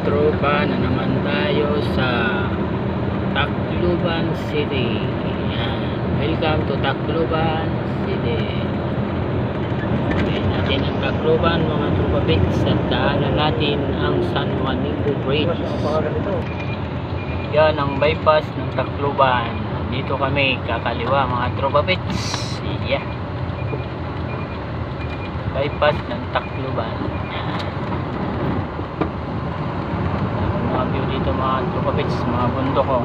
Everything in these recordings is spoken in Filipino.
tropa na naman tayo sa Tacloban City. Ayan. Welcome to Tacloban City. Okay, natin ang Tacloban mga tropa bits at daanan natin ang San Juanico Bridge. Yan ang bypass ng Tacloban. Dito kami kakaliwa mga tropa bits. Yeah. Bypass ng Tacloban. Ayan. Mga view dito mga tropa bits, mga bundok ko.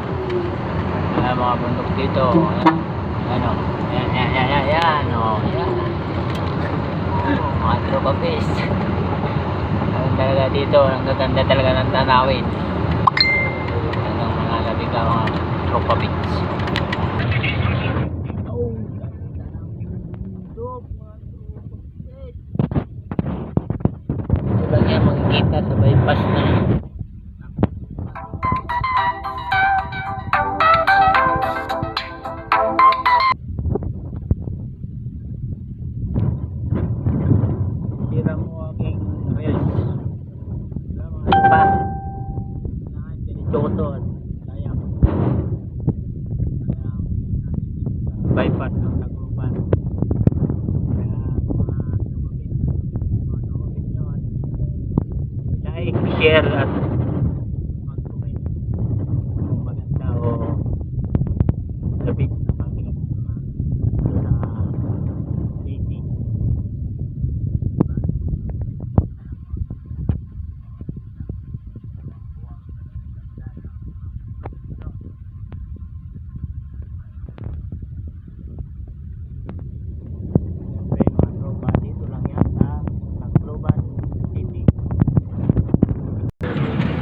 Mga bundok dito. Ayan o. Ayan o. Ayan. Mga tropa bits. Ang talaga dito, ang gaganda talaga ng tanawin. Anong mga labi ka mga tropa bits. Ito lang yan makikita sa bypass na yun. Tira mo aking rails. Wala mga pa. Kailangan ganito ko to at sayang. Bypass ng Tacloban. Kaya mga lumabit nyo at like, share at mag-comment kung maganda o labit na kami sa city.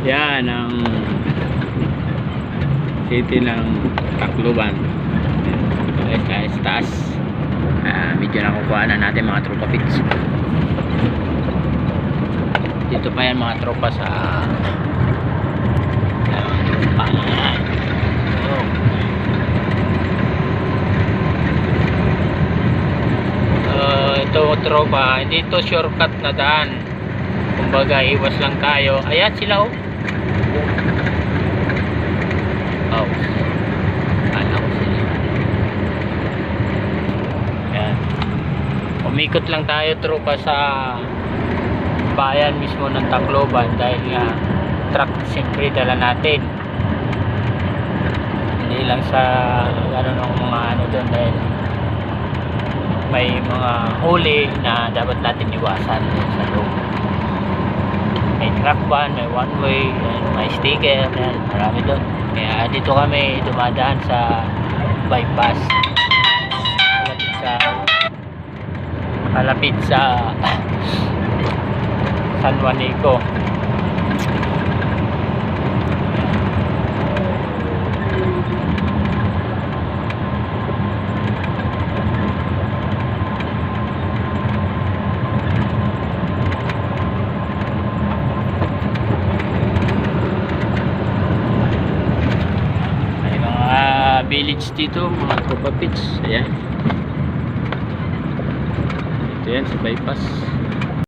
Yan ang city ng Tacloban. Guys, taas. Medyo nakukuha na natin mga tropa pits. Dito pa yan mga tropa sa ito tropa, hindi ito shortcut na daan. Kumbaga iwas lang tayo. Ayan sila oh. Oh. Ano ko sila. Ayan. Umikot lang tayo tropa sa bayan mismo ng Tacloban dahil nga truck siyempre dala natin. Hindi lang sa ng mga ano doon dahil may mga huli na dapat natin iwasan sa loob. May truck ban, may one way, may sticker, marami doon. Kaya dito kami dumadaan sa bypass. Malapit sa San Juanico. Village dito mga tropa pits. Ayan, ito yan sa bypass.